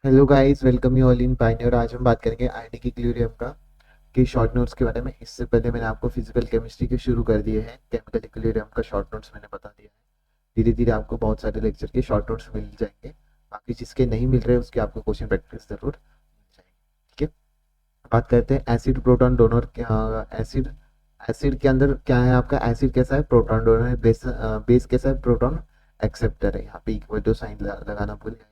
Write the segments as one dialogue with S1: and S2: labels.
S1: Hello guys, welcome you all in Pioneer. आज हम बात करेंगे आयनिक इक्विलिब्रियम का के शॉर्ट नोट्स के बारे में। इससे पहले मैंने आपको फिजिकल केमिस्ट्री के शुरू कर दिए हैं। केमिकल इक्विलिब्रियम का शॉर्ट नोट्स मैंने बता दिया है। धीरे धीरे आपको बहुत सारे लेक्चर के शॉर्ट नोट्स मिल जाएंगे। बाकी जिसके नहीं मिल रहे उसके आपको क्वेश्चन प्रैक्टिस जरूर मिल जाएगी। ठीक है, बात करते हैं acid proton donor. Acid acid के अंदर क्या है आपका? एसिड कैसा है? प्रोटॉन डोनर है। बेस कैसा है? प्रोटॉन एक्सेप्टर है। यहाँ पे इक्वल टू साइन लगाना भूल गए।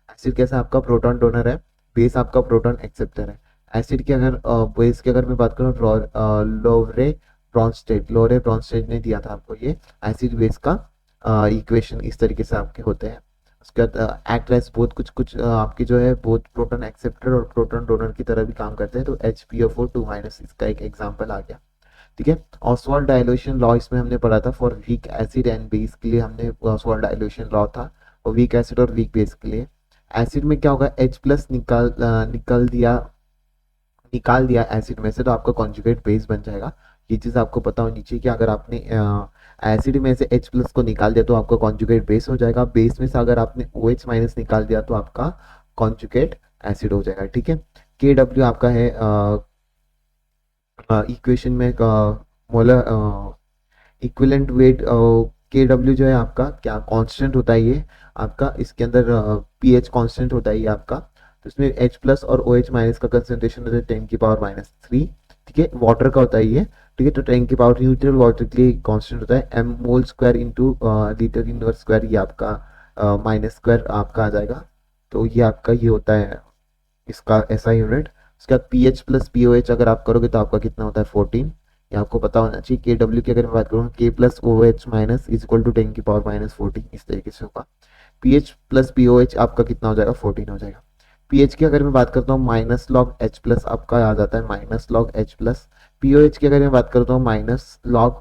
S1: एसिड कैसा है आपका? प्रोटॉन डोनर है। बेस आपका प्रोटॉन एक्सेप्टर है। एसिड की अगर बेस की अगर मैं बात करूँ, लोरे ब्रॉन्स्टेड ने दिया था आपको ये एसिड बेस का इक्वेशन। इस तरीके से आपके होते हैं। उसके बाद एक्ट एज बहुत कुछ कुछ आपकी जो है बहुत प्रोटॉन एक्सेप्टर और प्रोटॉन डोनर की तरह भी काम करते हैं। तो HPO4 2- इसका एक एग्जाम्पल आ गया। ठीक है, ऑसवाल्ड डाइल्यूशन लॉ इसमें हमने पढ़ा था। For weak acid and base के लिए हमने ऑसवाल्ड डाइल्यूशन लॉ था, और वीक एसिड और वीक बेस के लिए। एसिड में क्या होगा? H+ निकाल दिया एसिड में से तो आपका कॉन्जुगेट बेस बन जाएगा। ये चीज आपको पता होनी चाहिए कि अगर आपने एसिड में से H+ को निकाल दिया तो आपका कॉन्जुगेट बेस हो जाएगा। बेस में से अगर आपने OH- निकाल दिया तो आपका कॉन्जुगेट एसिड हो जाएगा। ठीक है, KW आपका है इक्वेशन में मोलर इक्विवेलेंट वेट। KW जो है आपका क्या कांस्टेंट होता है? ये आपका इसके अंदर pH कांस्टेंट होता है ये आपका। तो इसमें H+ और OH- का कंसेंट्रेशन होता है 10⁻³ ठीक है, वाटर का होता है ये। ठीक है, तो 10 न्यूट्रल वाटर के लिए कांस्टेंट होता है m mole square into litre inverse square. ये आपका माइनस स्क्वायर आपका आ जाएगा। तो ये आपका ये होता है इसका ऐसा यूनिट। उसके बाद pH+POH अगर आप करोगे तो आपका कितना होता है? 14। ये आपको पता होना चाहिए। KW की अगर मैं बात करूँ, K+OH- इज इक्वल टू 10⁻14 इस तरीके से होगा। pH+POH आपका कितना हो जाएगा? 14 हो जाएगा। pH की अगर मैं बात करता हूँ, -log H+ आपका आ जाता है, -log H+। POH की अगर मैं बात करता हूँ, -log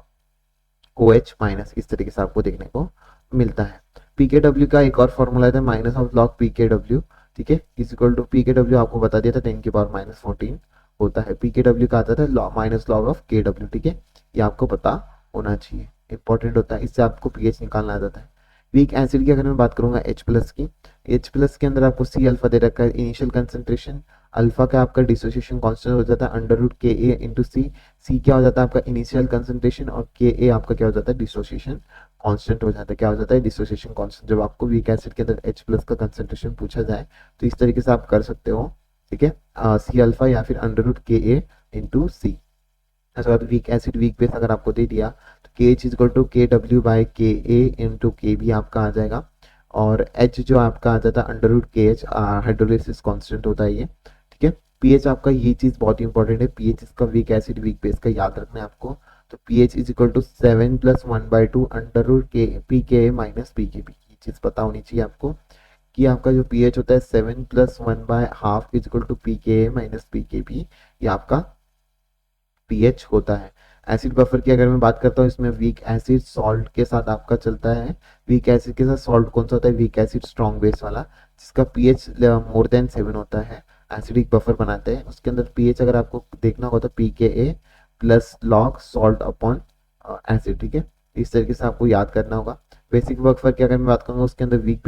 S1: OH- इस तरीके से आपको देखने को मिलता है। PKW का एक और फॉर्मूला है, -log PKW। ठीक है, इज इक्वल टू PKW आपको बता दिया था 10⁻14 होता है। PKW का आता है -log ऑफ KW। ठीक है, ये आपको पता होना चाहिए, इंपॉर्टेंट होता है। इससे आपको pH निकालना आ जाता है। वीक एसिड की अगर मैं बात करूंगा H+ की, H+ के अंदर आपको C अल्फा दे रखा है इनिशियल कंसेंट्रेशन। अल्फा का आपका डिसोसिएशन कांस्टेंट हो जाता है √KA × C क्या हो जाता है आपका? Initial concentration. और KA आपका क्या हो जाता है? डिसोसिएशन कांस्टेंट हो जाता है। क्या हो जाता है? Dissociation constant. जब आपको वीक एसिड के अंदर H+ का कंसेंट्रेशन पूछा जाए तो इस तरीके से आप कर सकते हो। ठीक है, C अल्फा या फिर √KA × C। उसके बाद वीक एसिड वीक बेस अगर आपको दे दिया तो KH is equal to KW/KA × KB आपका आ जाएगा। और H जो आपका आ जाता है √KH, हाइड्रोलिसिस कांस्टेंट होता है ये। ठीक है, पीएच आपका ये चीज बहुत इंपॉर्टेंट है। पीएच इसका वीक एसिड वीक बेस का याद रखना है आपको। तो pH is equal to 7+1/2 √PKA - PKB। ये चीज पता होनी चाहिए आपको कि आपका जो pH होता है 7+1/2 is equal to PKA - PKB। ये आपका pH होता है। एसिड बफर की अगर मैं बात करता हूँ, इसमें वीक एसिड सॉल्ट के साथ आपका चलता है। वीक एसिड के साथ सॉल्ट कौन सा होता है? वीक एसिड स्ट्रॉन्ग बेस वाला, जिसका pH मोर देन 7 होता है। एसिडिक बफर बनाते हैं। उसके अंदर pH अगर आपको देखना होगा तो PKA+ log salt upon acid. ठीक है, इस तरीके से आपको याद करना होगा। बेसिक बफर की अगर मैं बात करूंगा, उसके अंदर वीक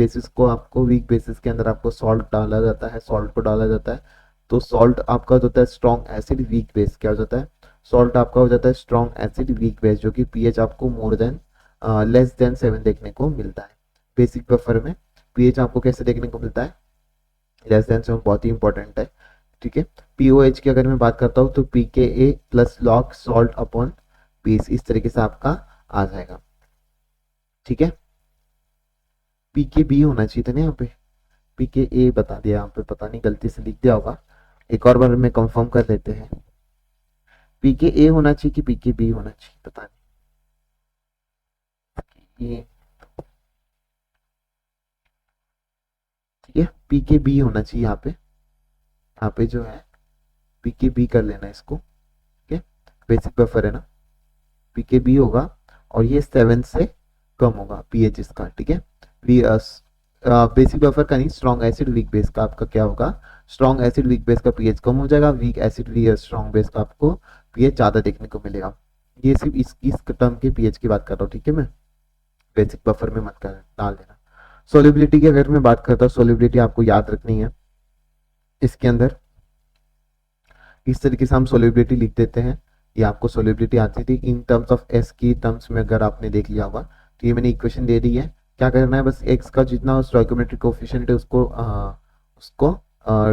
S1: बेसिस के अंदर आपको सॉल्ट डाला जाता है, सॉल्ट को डाला जाता है। तो सॉल्ट आपका जो होता है स्ट्रॉन्ग एसिड, वीक बेस क्या हो जाता है? सॉल्ट आपका हो जाता है स्ट्रॉन्ग एसिड वीक बेस, जो कि पीएच आपको मोर देन लेस देन 7 देखने को मिलता है। बेसिक बफर में पीएच आपको कैसे देखने को मिलता है? लेस देन 7, बहुत ही इंपॉर्टेंट है। ठीक है, पीओएच की अगर मैं बात करता हूँ तो PKA+log सॉल्ट अपॉन बेस, इस तरीके से आपका आ जाएगा। ठीक है, PKB होना चाहिए था ना यहाँ पे, PKA बता दिया यहाँ पे, पता नहीं गलती से लिख दिया होगा। एक और बार में कंफर्म कर लेते हैं। PKA होना चाहिए कि PKB होना चाहिए, पता नहीं। ये ठीक है, PKB होना चाहिए यहाँ पे जो है PKB कर लेना इसको। ठीक है, बेसिक बफर है ना, PKB होगा। और ये 7 से कम होगा पीएच इसका। ठीक है, बेसिक बफर का नहीं, स्ट्रॉन्ग एसिड वीक बेस का आपका क्या होगा? स्ट्रॉन्ग एसिड वीक बेस का पीएच कम हो जाएगा। वीक एसिड स्ट्रॉन्ग बेस का आपको पीएच ज्यादा देखने को मिलेगा। ये सिर्फ इस टर्म के पीएच की बात कर रहा हूँ। ठीक है, मैं बेसिक बफर में मत कर डाल देना। सोलिबिलिटी की अगर मैं बात करता हूँ, सोलिबिलिटी आपको याद रखनी है। इसके अंदर इस तरीके से हम सोल्यूबिलिटी लिख देते हैं। ये आपको सोल्यूबिलिटी आती थी इन टर्म्स ऑफ एस की टर्म्स में, अगर आपने देख लिया होगा। तो ये मैंने इक्वेशन दे दी है। क्या करना है, बस एक्स का जितना स्टोइकोमेट्रिक कोफिशिएंट है उसको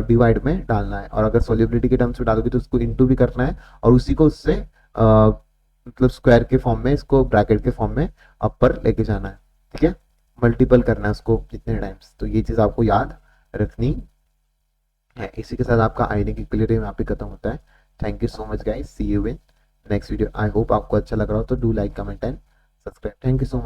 S1: डिवाइड में डालना है, और अगर सोल्यूबिलिटी के टर्म्स में डालोगे तो उसको इनटू भी करना है, और उसी को उससे मतलब स्क्वायर के फॉर्म में, इसको ब्रैकेट के फॉर्म में अपर लेके जाना है। ठीक है, मल्टीपल करना है उसको कितने टाइम्स, तो ये चीज़ आपको याद रखनी है। इसी के साथ आपका आईडी की क्लियर यहाँ पे खत्म होता है। Thank you so much guys, see you in next video. I hope आपको अच्छा लग रहा हो तो do like comment and subscribe. Thank you so much.